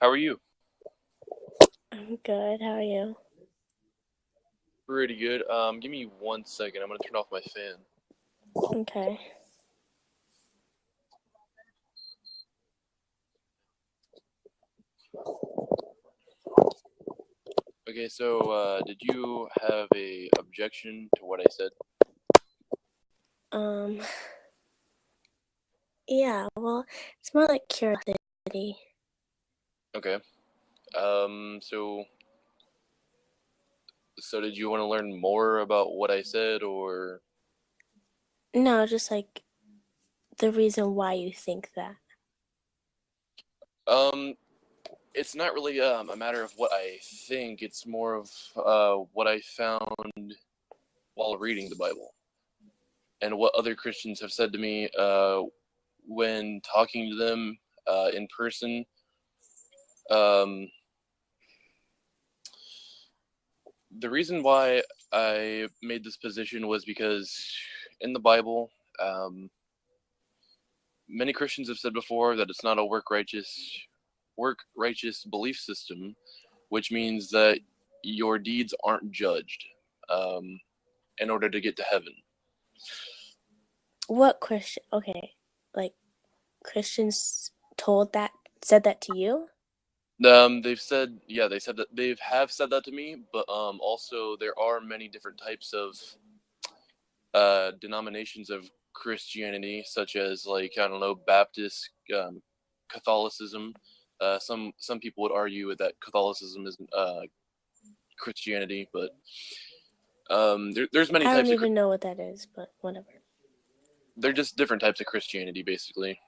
How are you? I'm good. How are you? Pretty good. Give me 1 second. I'm gonna turn off my fan. Okay. Okay, so did you have a objection to what I said? Um, yeah, well, it's more like curiosity. Okay. So did you want to learn more about what I said, or No, just like the reason why you think that. um, it's not really a matter of what I think. It's more of what I found while reading the Bible and what other Christians have said to me when talking to them in person. Um, the reason why I made this position was because in the Bible, um, many Christians have said before that it's not a work righteous belief system, which means that your deeds aren't judged um, in order to get to heaven. What Christian? Okay, like Christians said that to you? They've said, yeah, they said that have said that to me, but also there are many different types of denominations of Christianity, such as like I don't know Baptist, Catholicism. Some people would argue that Catholicism isn't Christianity, but there's many I don't types of even know what that is, but whatever. they're just different types of Christianity, basically.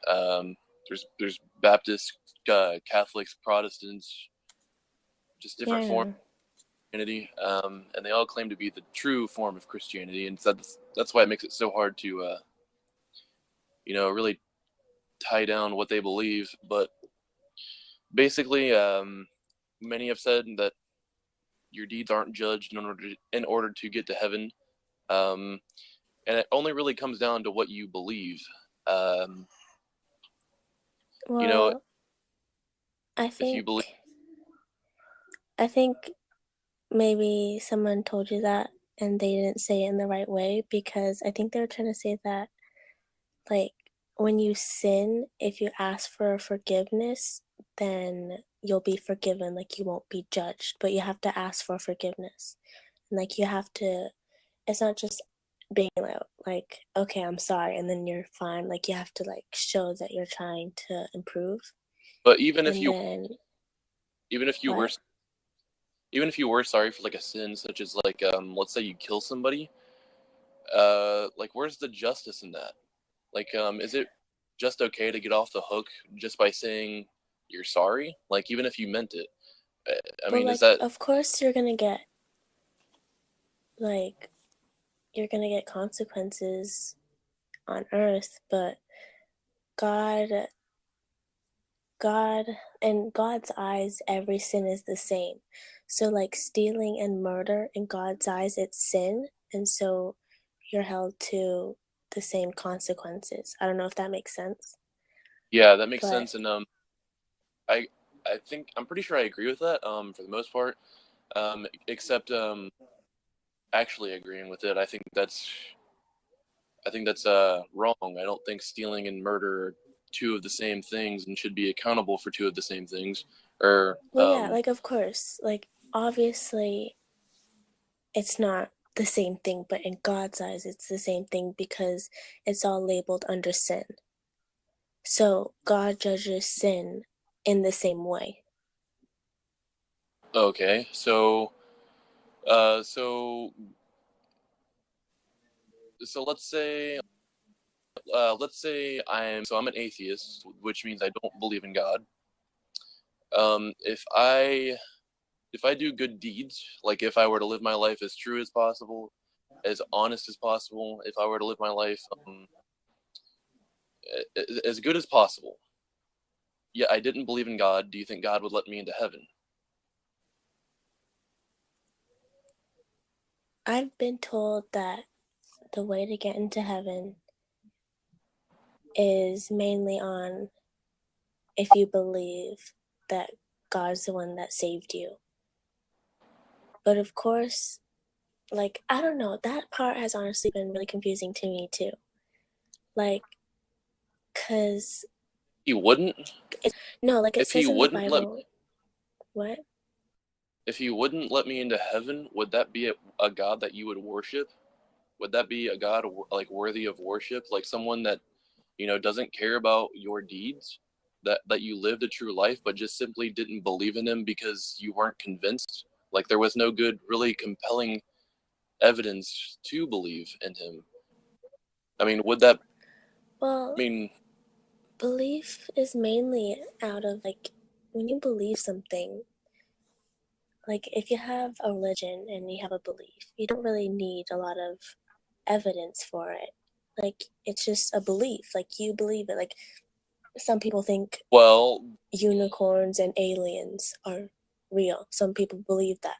There's Baptists, Catholics, Protestants, just Yeah, different I forms know. of Christianity, and they all claim to be the true form of Christianity, and that's why it makes it so hard to really tie down what they believe. But basically, many have said that your deeds aren't judged in order to get to heaven, um, and it only really comes down to what you believe. Um, you know, Well, I if you think believe, I think maybe someone told you that and they didn't say it in the right way because I think they were trying to say that like when you sin, if you ask for forgiveness, then you'll be forgiven, like you won't be judged, but you have to ask for forgiveness. And like you have to, it's not just being like okay, I'm sorry, and then you're fine. Like you have to like show that you're trying to improve. but even if And you then even if you were what? even if you were sorry for like a sin such as like let's say you kill somebody, like where's the justice in that? Like is it just okay to get off the hook just by saying you're sorry? Like even if you meant it. I But mean, is like that of course like you're gonna get consequences on earth, but God God, in God's eyes, every sin is the same. So, like stealing and murder, in God's eyes, it's sin. And so you're held to the same consequences. I don't know if that makes sense. yeah, that makes But, sense, and I I think I'm pretty sure I agree with that for the most part, except actually agreeing with it. I think that's wrong. I don't think stealing and murder are two of the same things and should be accountable for two of the same things. Or well, yeah, like, of course, like, obviously, it's not the same thing, but in God's eyes, it's the same thing because it's all labeled under sin. So, God judges sin in the same way. okay, so so let's say I'm an atheist, which means I don't believe in God. If I do good deeds, like if I were to live my life as true as possible, as honest as possible, if I were to live my life as good as possible, yeah, I didn't believe in God, do you think God would let me into heaven? I've been told that the way to get into heaven is mainly on if you believe that God's the one that saved you. But of course, like, I don't know, that part has honestly been really confusing to me too. Like, because He wouldn't. no, like it If he says in the wouldn't let Bible, what? if he wouldn't let me into heaven, would that be a God that you would worship? Would that be a God like worthy of worship, like someone that doesn't care about your deeds, that you lived a true life, but just simply didn't believe in him because you weren't convinced? Like there was no good, really compelling evidence to believe in him. I mean, would that? I Well, mean, belief is mainly out of like when you believe something, like if you have a religion and you have a belief, you don't really need a lot of evidence for it. Like it's just a belief, like you believe it. Like some people think well, unicorns and aliens are real. Some people believe that,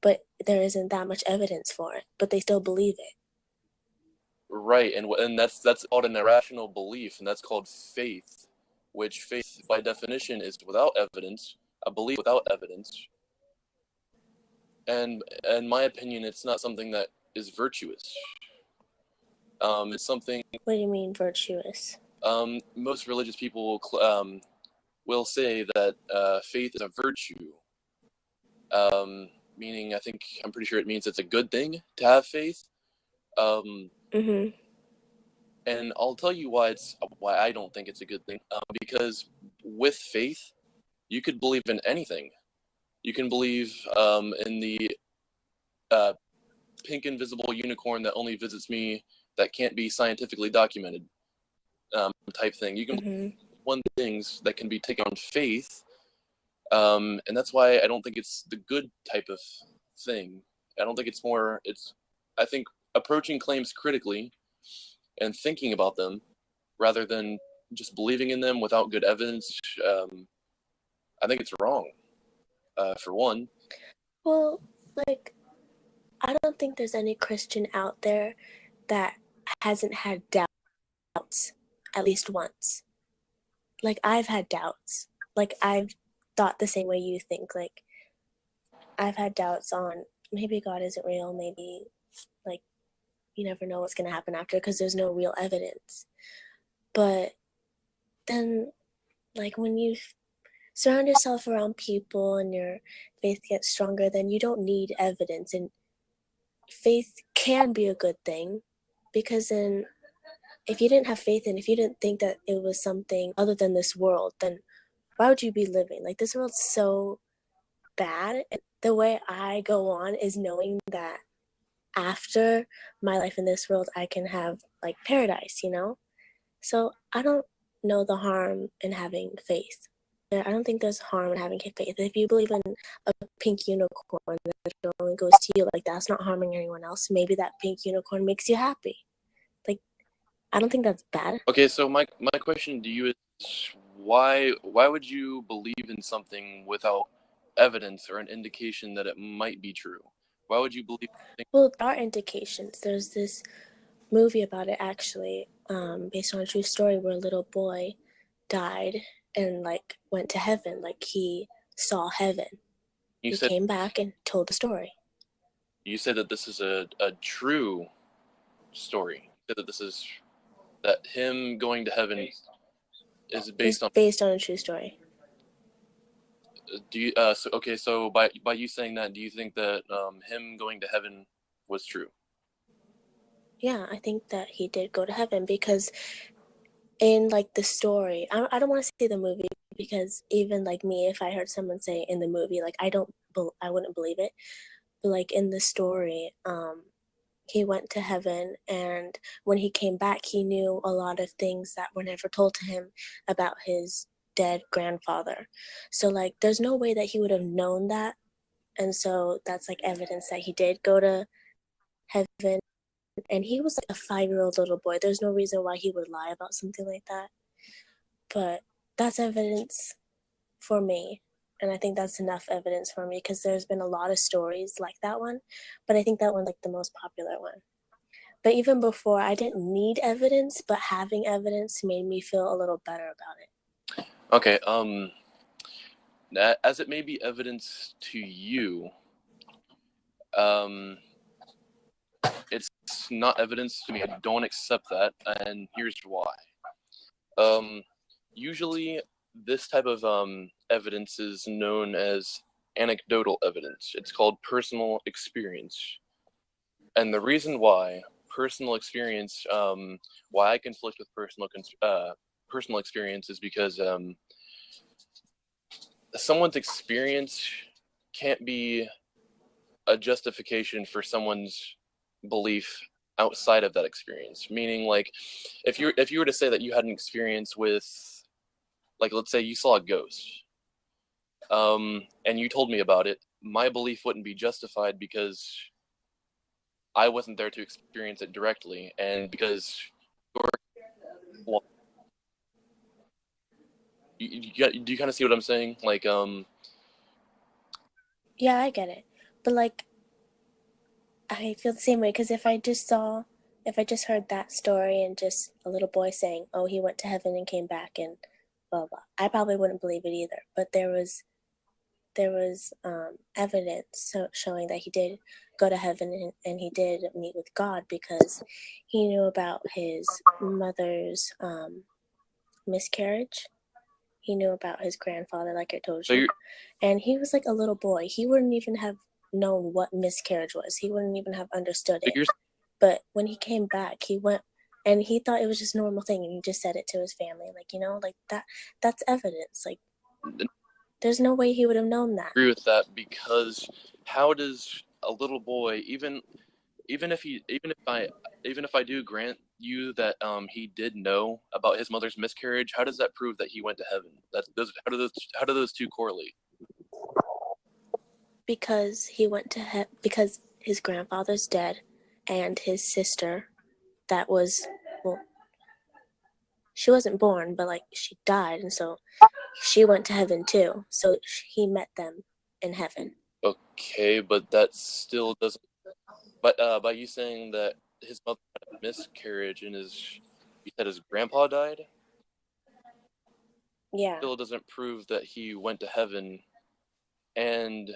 but there isn't that much evidence for it, but they still believe it. right, and that's called an irrational belief, and that's called faith, which faith by definition is without evidence, a belief without evidence. And in my opinion, it's not something that is virtuous. It's something What do you mean virtuous? most religious people will say that faith is a virtue, meaning I'm pretty sure it means it's a good thing to have faith. Um, Mm-hmm. and I'll tell you why I don't think it's a good thing. Because with faith, you could believe in anything. You can believe in the uh, pink invisible unicorn that only visits me, that can't be scientifically documented, type thing. You can believe Mm-hmm. one things that can be taken on faith, and that's why I don't think it's the good type of thing. I don't think it's more. It's I think approaching claims critically and thinking about them rather than just believing in them without good evidence. I think it's wrong. For one, Well, like I don't think there's any Christian out there that hasn't had doubts at least once. Like I've had doubts. Like I've thought the same way you think. Like I've had doubts on maybe God isn't real, maybe like you never know what's going to happen after because there's no real evidence. But then like when you surround yourself around people and your faith gets stronger, then you don't need evidence, and faith can be a good thing because then if you didn't have faith and if you didn't think that it was something other than this world, then why would you be living? Like this world's so bad. And the way I go on is knowing that after my life in this world, I can have like paradise, you know? So I don't know the harm in having faith. I don't think there's harm in having faith. If you believe in a pink unicorn that only goes to you, like that's not harming anyone else. Maybe that pink unicorn makes you happy. Like I don't think that's bad. okay. So my question to you is why would you believe in something without evidence or an indication that it might be true? Why would you believe? Well, there are indications. There's this movie about it actually, based on a true story where a little boy died and like went to heaven. Like he saw heaven. You He said came back and told the story. you said that this is a true story. You said that this is that him going to heaven is It's based on. based on a true story. Do you so okay? So by you saying that, do you think that him going to heaven was true? Yeah, I think that he did go to heaven because in like the story, I don't want to say the movie because even like me, if I heard someone say in the movie, like I wouldn't believe it. But like in the story, he went to heaven, and when he came back he knew a lot of things that were never told to him about his dead grandfather. So like there's no way that he would have known that, and so that's like evidence that he did go to heaven. And he was like a 5-year-old little boy. There's no reason why he would lie about something like that, but that's evidence for me. And I think that's enough evidence for me because there's been a lot of stories like that one, but I think that one's like the most popular one. But even before, I didn't need evidence, but having evidence made me feel a little better about it. Okay. as it may be evidence to you, it's not evidence to me. I don't accept that, and here's why. Usually, this type of evidence is known as anecdotal evidence. It's called personal experience, and the reason why personal experience, why I conflict with personal experience, is because someone's experience can't be a justification for someone's belief outside of that experience. Meaning, like, if you were to say that you had an experience with, like, let's say you saw a ghost, and you told me about it, my belief wouldn't be justified because I wasn't there to experience it directly, and because well, do you kind of see what I'm saying? Like, Yeah, I get it. But like, I feel the same way because if I just heard that story and just a little boy saying, "Oh, he went to heaven and came back," and blah blah, I probably wouldn't believe it either. But there was evidence showing that he did go to heaven and he did meet with God because he knew about his mother's miscarriage. He knew about his grandfather, like I told so you. you're And he was like a little boy. He wouldn't even have known what miscarriage was. He wouldn't even have understood so it. you're But when he came back, he went and he thought it was just a normal thing and he just said it to his family. Like, like that's evidence. Like there's no way he would have known that. agree with that, because how does a little boy, even if I do grant you that he did know about his mother's miscarriage, how does that prove that he went to heaven? How do those two correlate? Because because his grandfather's dead and his sister that was, well, she wasn't born, but like she died, and so she went to heaven too. So he met them in heaven. Okay, but that still doesn't. But by you saying that his mother had a miscarriage and you said his grandpa died, Yeah. still doesn't prove that he went to heaven. And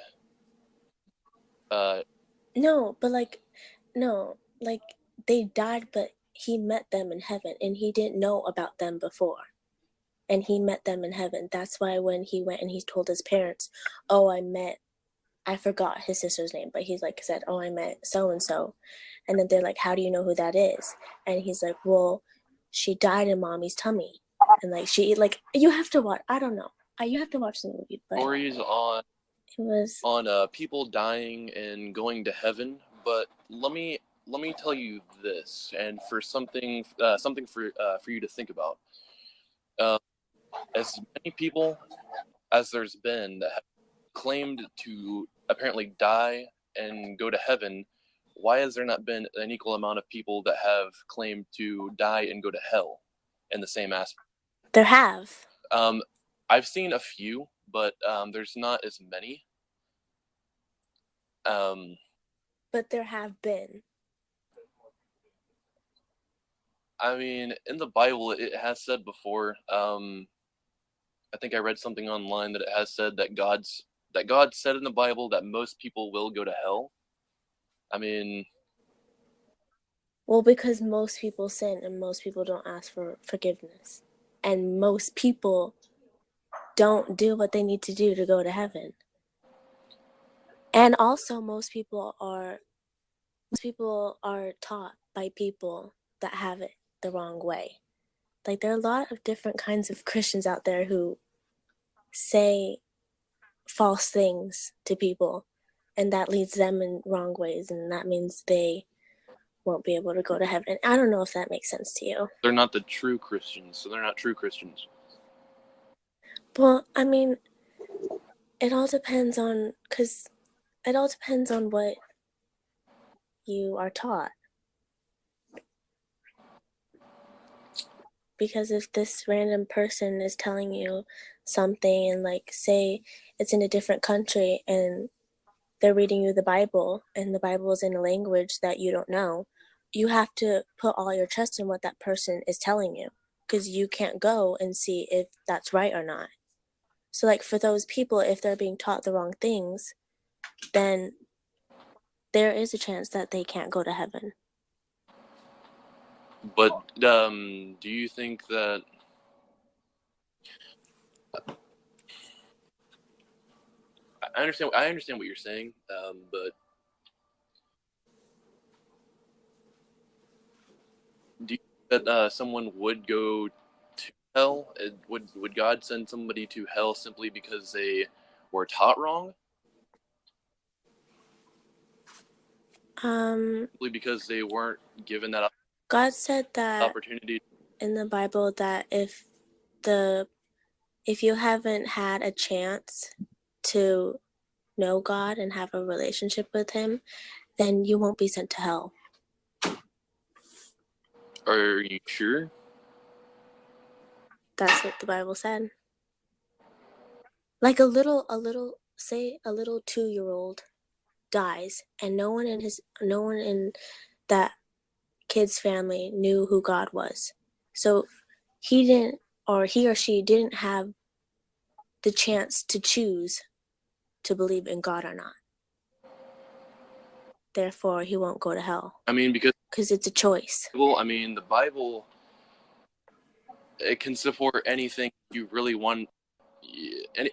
No, but like, no, like they died, but he met them in heaven, and he didn't know about them before. And he met them in heaven. That's why when he went and he told his parents, "Oh, I forgot his sister's name, but he's like said, "Oh, I met so and so," and then they're like, "How do you know who that is?" And he's like, "Well, she died in mommy's tummy," and like you have to watch. I don't know. You have to watch the movie, but stories it was on people dying and going to heaven. But let me tell you this, and for something for you to think about. Uh, as many people as there's been that have claimed to apparently die and go to heaven, why has there not been an equal amount of people that have claimed to die and go to hell in the same aspect? there have, I've seen a few, but there's not as many. Um, but there have been. I mean, in the Bible, it has said before. I think I read something online that it has said that God said in the Bible that most people will go to hell. I mean, Well, because most people sin and most people don't ask for forgiveness, and most people don't do what they need to do to go to heaven. And also most people are taught by people that have it the wrong way. Like there are a lot of different kinds of Christians out there who say false things to people, and that leads them in wrong ways, and that means they won't be able to go to heaven. I don't know if that makes sense to you. they're not the true Christians, so they're not true Christians. Well, I mean, it all depends on what you are taught. Because if this random person is telling you something and like say it's in a different country and they're reading you the Bible and the Bible is in a language that you don't know, you have to put all your trust in what that person is telling you because you can't go and see if that's right or not. So like for those people, if they're being taught the wrong things, then there is a chance that they can't go to heaven. But do you think that I understand? I understand what you're saying, but do you think that someone would go to hell? Would God send somebody to hell simply because they were taught wrong? Simply because they weren't given that God said that opportunity? in the Bible that if you haven't had a chance to know God and have a relationship with him, then you won't be sent to hell. Are you sure? That's what the Bible said. Like a little 2-year-old dies and no one in that kid's family knew who God was. So he or she didn't have the chance to choose to believe in God or not. Therefore, he won't go to hell. I mean, because it's a choice. well, I mean, the Bible, it can support anything you really want,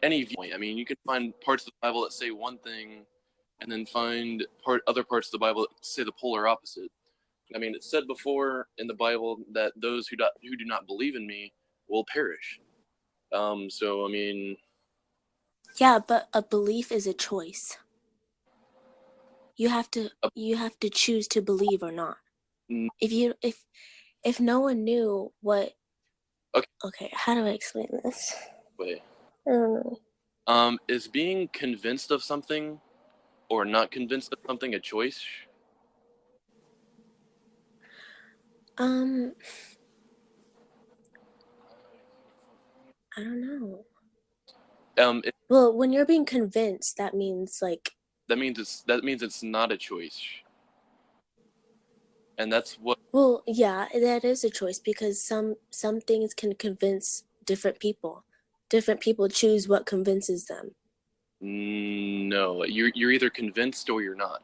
any viewpoint. I mean, you can find parts of the Bible that say one thing, and then find other parts of the Bible that say the polar opposite. I mean, it said before in the Bible that those who do not believe in me will perish. So I mean, Yeah, but a belief is a choice. You have to choose to believe or not. If no one knew what. Okay, how do I explain this? Wait. I don't know. Is being convinced of something or not convinced of something a choice? I don't know. Well, when you're being convinced, that means like that means it's not a choice. And that's what. Well, yeah, that is a choice because some things can convince different people. Different people choose what convinces them. No, you're either convinced or you're not.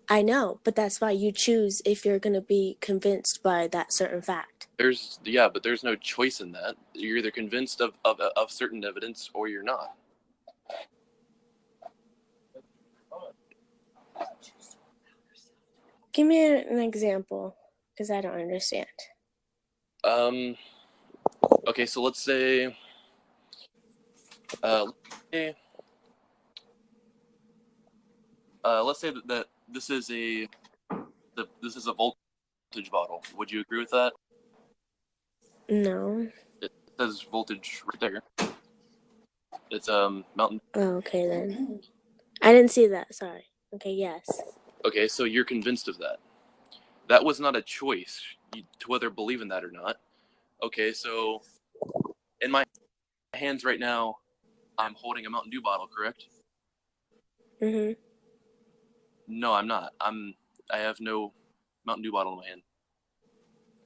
I know, but that's why you choose if you're going to be convinced by that certain fact. But there's no choice in that. You're either convinced of certain evidence or you're not. Give me an example, because I don't understand. Okay, so let's say, let's say that this is a voltage bottle. Would you agree with that? No. It says voltage right there. It's Mountain. Oh, okay then. I didn't see that. Sorry. Okay, yes. Okay, so you're convinced of that. That was not a choice to whether believe in that or not. Okay, so in my hands right now, I'm holding a Mountain Dew bottle, correct? Mhm. No, I'm not. I have no Mountain Dew bottle in my hand.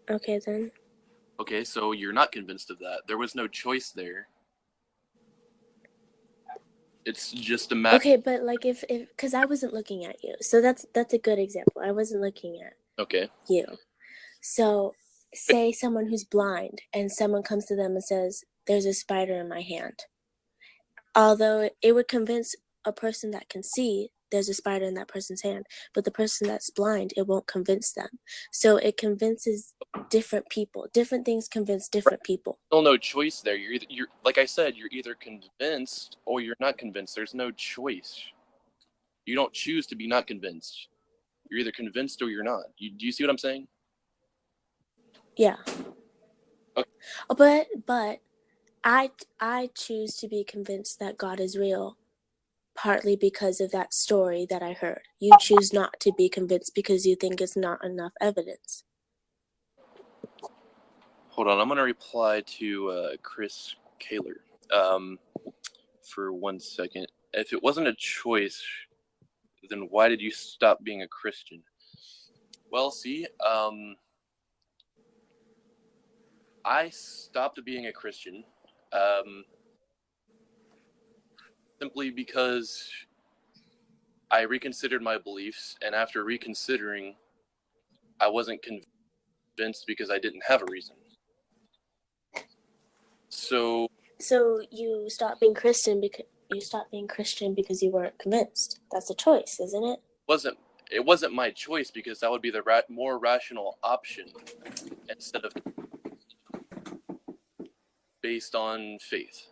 Okay then. Okay, so you're not convinced of that. There was no choice there. It's just a matter. Okay, but like if because I wasn't looking at you, so that's a good example. I wasn't looking at you. So say someone who's blind and someone comes to them and says, "There's a spider in my hand." Although it would convince a person that can see there's a spider in that person's hand, but the person that's blind, it won't convince them. So it convinces different people. Different things convince different people. Still no choice there. You're like I said, you're either convinced or you're not convinced. There's no choice. You don't choose to be not convinced. You're either convinced or you're not. Do you see what I'm saying? Yeah. Okay. But I choose to be convinced that God is real, partly because of that story that I heard. You choose not to be convinced because you think it's not enough evidence. Hold on, I'm gonna reply to Chris Kaler for 1 second. If it wasn't a choice, then why did you stop being a Christian? Well, see, I stopped being a Christian simply because I reconsidered my beliefs, and after reconsidering, I wasn't convinced because I didn't have a reason. So you stopped being Christian because you weren't convinced. That's a choice, isn't it? it wasn't my choice because that would be the more rational option instead of based on faith.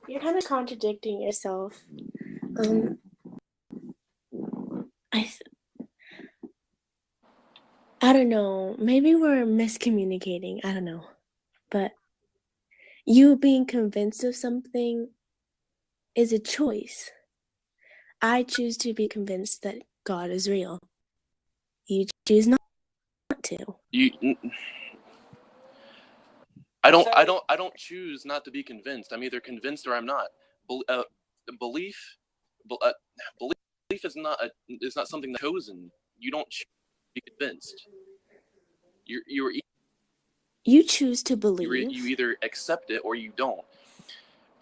You're kind of contradicting yourself. I don't know. Maybe we're miscommunicating. I don't know. But you being convinced of something is a choice. I choose to be convinced that God is real. You choose not to. I don't choose not to be convinced. I'm either convinced or I'm not. Belief is not something that's chosen. You don't choose to be convinced. You choose to believe. You either accept it or you don't.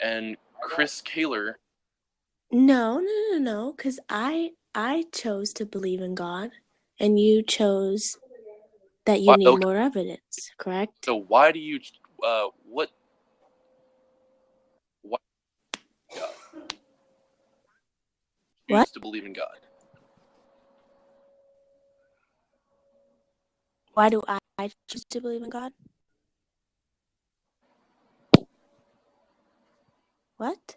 And Chris Kaler. No. Because I chose to believe in God, and you chose that you need more evidence. Correct. So why do you what? Why God? Choose to believe in God. Why do I choose to believe in God? What?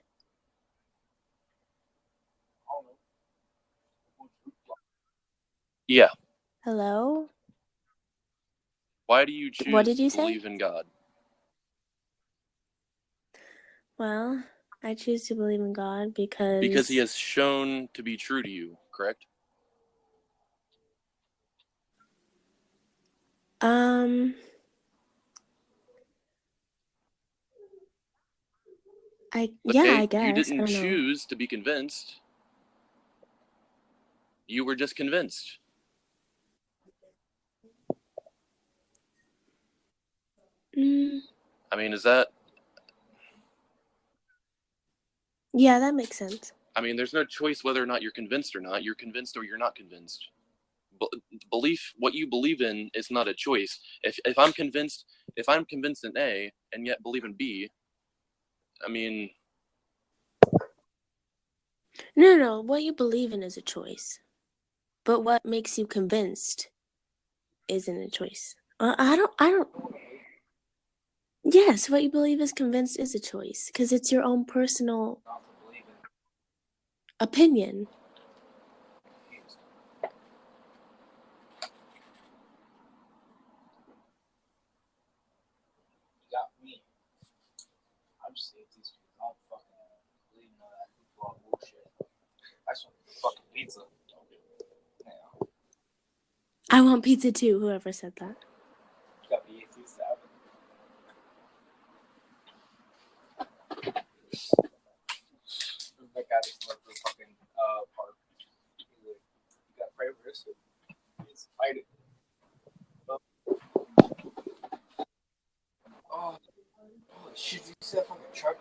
Yeah. Hello? Why do you choose to believe in God? Well, I choose to believe in God because he has shown to be true to you, correct? I guess. You didn't choose to be convinced. You were just convinced. I mean, is that... Yeah, that makes sense. I mean, there's no choice whether or not you're convinced or not. You're convinced or you're not convinced. Belief, what you believe in, is not a choice. If I'm convinced in A and yet believe in B, I mean... No. What you believe in is a choice. But what makes you convinced isn't a choice. I don't... Yes, what you believe is convinced is a choice. Because it's your own personal opinion. I'm just saying these people don't fucking believe none of that people bullshit. I just want fucking pizza. Yeah. I want pizza too, whoever said that. You got the 837. That guy just left the fucking park. You gotta pray for this. It's fighting. Oh, holy shit, you see that fucking truck?